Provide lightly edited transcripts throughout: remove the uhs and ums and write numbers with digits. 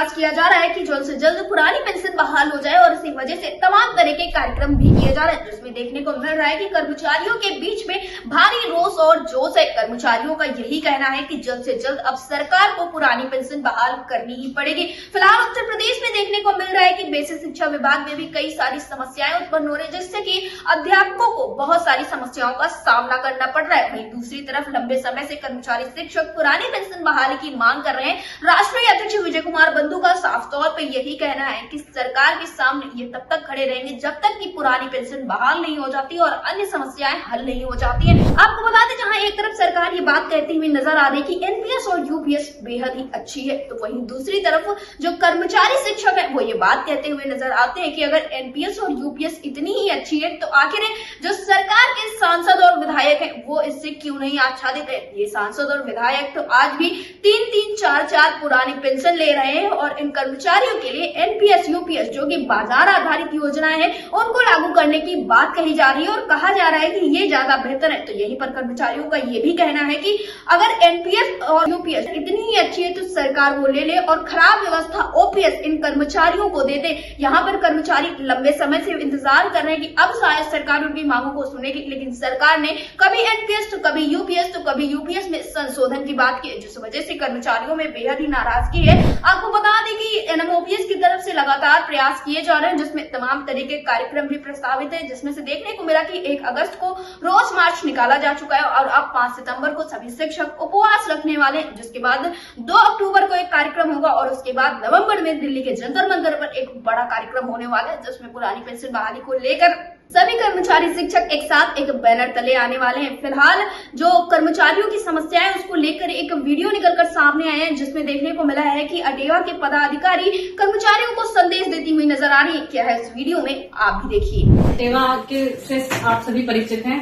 प्रयास किया जा रहा है कि जल्द से जल्द पुरानी पेंशन बहाल हो जाए और इसी वजह से तमाम तरह के कार्यक्रम भी किए जा रहे हैं, जिसमें देखने को मिल रहा है कि कर्मचारियों के बीच में भारी रोष और जोश है। कर्मचारियों का यही कहना है कि जल्द से जल्द अब सरकार को पुरानी पेंशन बहाल करनी ही पड़ेगी। फिलहाल उत्तर प्रदेश में देखने को मिल रहा है कि बेसिक शिक्षा विभाग में भी कई सारी समस्याएं उत्पन्न हो रही है, जिससे कि अध्यापकों को बहुत सारी समस्याओं का सामना करना पड़ रहा है। वहीं दूसरी तरफ लंबे समय से कर्मचारी शिक्षक पुरानी पेंशन बहाली की मांग कर रहे हैं। राष्ट्रीय अध्यक्ष विजय कुमार बंधु का साफ तौर पर यही कहना है कि सरकार के सामने ये तब तक खड़े रहेंगे जब तक कि पुरानी पेंशन बहाल नहीं हो जाती और अन्य समस्याएं हल नहीं हो जाती है। आपको बता दें, जहां एक तरफ सरकार ये बात कहती हुई नजर आ रही है कि एनपीएस और यूपीएस बेहद ही अच्छी है, तो वहीं दूसरी तरफ जो कर्मचारी शिक्षक है वो ये बात कहते हुए नजर आते हैं कि अगर एनपीएस और यूपीएस इतनी ही अच्छी है तो आखिर जो सरकार के सांसद और विधायक है वो इससे क्यों नहीं आच्छादित है। ये सांसद और विधायक तो आज भी 3-3, 4-4 पुरानी पेंशन ले रहे हैं और इन कर्मचारियों के लिए एनपीएस यूपीएस जो कि बाजार आधारित योजनाएं हैं उनको लागू करने की बात कही जा रही है और कहा जा रहा है कि ये ज्यादा बेहतर है। तो यहीं पर कर्मचारियों का ये भी कहना है कि अगर एनपीएस और यूपीएस इतनी ही अच्छी है तो सरकार वो ले ले और खराब व्यवस्था ओपीएस इन कर्मचारियों को दे दे। यहाँ पर कर्मचारी लंबे समय से इंतजार कर रहे हैं कि अब शायद सरकार उनकी मांगों को सुनेगी, लेकिन सरकार ने कभी एनपीएस तो कभी यूपीएस तो कभी यूपीएस में संशोधन की बात की, जिस वजह से कर्मचारियों में बेहद ही नाराजगी है। आपको बता दें कि एनएमओपीएस की तरफ से लगातार प्रयास किए जा रहे हैं, जिसमें तमाम तरह के कार्यक्रम भी प्रस्तावित है, जिसमें से देखने को मिला कि 1 अगस्त को रोज मार्च निकाला जा चुका है और अब 5 सितंबर को सभी शिक्षक उपवास रखने वाले हैं, जिसके बाद 2 अक्टूबर को एक कार्यक्रम होगा और उसके बाद नवंबर में दिल्ली के जंतर मंतर पर एक बड़ा कार्यक्रम होने वाला है, जिसमें पुरानी पेंशन बहाली को लेकर सभी कर्मचारी शिक्षक एक साथ एक बैनर तले आने वाले हैं। फिलहाल जो कर्मचारियों की समस्याएं उसको लेकर एक वीडियो निकलकर सामने आए हैं, जिसमें देखने को मिला है कि अटेवा के पदाधिकारी कर्मचारियों को संदेश देती हुई नजर आ रही है। क्या है इस वीडियो में, आप भी देखिए। अटेवा के से आप सभी परिचित हैं।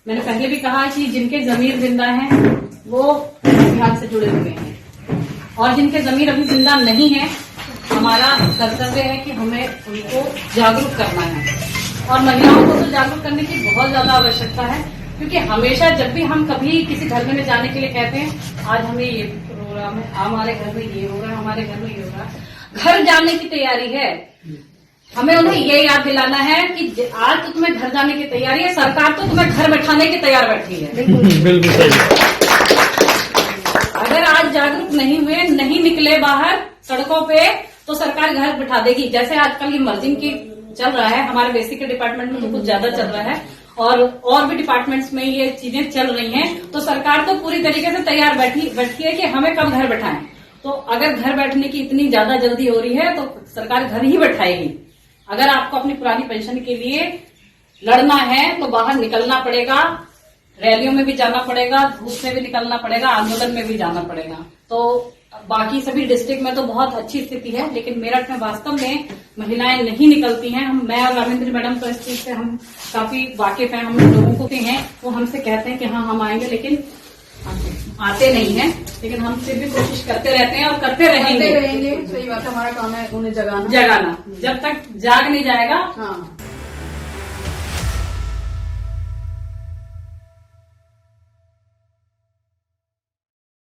मैंने पहले भी कहा कि जिनके जमीर जिंदा हैं वो विभाग से जुड़े हुए हैं और जिनके जमीर अभी जिंदा नहीं है, हमारा कर्तव्य है कि हमें उनको जागरूक करना है और महिलाओं को तो जागरूक करने की बहुत ज्यादा आवश्यकता है, क्योंकि हमेशा जब भी हम कभी किसी घर में जाने के लिए कहते हैं आज हमें ये प्रोग्राम है, हमारे घर में ये होगा, हमारे घर में ये होगा, घर जाने की तैयारी है, हमें उन्हें ये याद दिलाना है कि आज तो तुम्हें घर जाने की तैयारी है, सरकार तो तुम्हें घर बैठाने की तैयार बैठी है। बिल्कुल सही। अगर आज जागरूक नहीं हुए, नहीं निकले बाहर सड़कों पे, तो सरकार घर बैठा देगी। जैसे आजकल ये मर्जिंग की चल रहा है, हमारे बेसिक के डिपार्टमेंट में तो कुछ ज्यादा चल रहा है और भी डिपार्टमेंट्स में ये चीजें चल रही हैं, तो सरकार तो पूरी तरीके से तैयार बैठी है कि हमें कब घर बैठाएं। तो अगर घर बैठने की इतनी ज्यादा जल्दी हो रही है तो सरकार घर ही बैठाएगी। अगर आपको अपनी पुरानी पेंशन के लिए लड़ना है तो बाहर निकलना पड़ेगा, रैलियों में भी जाना पड़ेगा, धूप में भी निकलना पड़ेगा, आंदोलन में भी जाना पड़ेगा। तो बाकी सभी डिस्ट्रिक्ट में तो बहुत अच्छी स्थिति है, लेकिन मेरठ में वास्तव में महिलाएं नहीं निकलती हैं। मैं और रामेंद्र मैडम तो इस चीज से हम काफी वाकिफ हैं, हम लोगों को हैं, वो हमसे कहते हैं कि हाँ हम आएंगे, लेकिन आते नहीं हैं, लेकिन हम फिर भी कोशिश करते रहते हैं और करते रहेंगे। सही बात है, हमारा काम है उन्हें जगाना। जब तक जाग नहीं जाएगा हाँ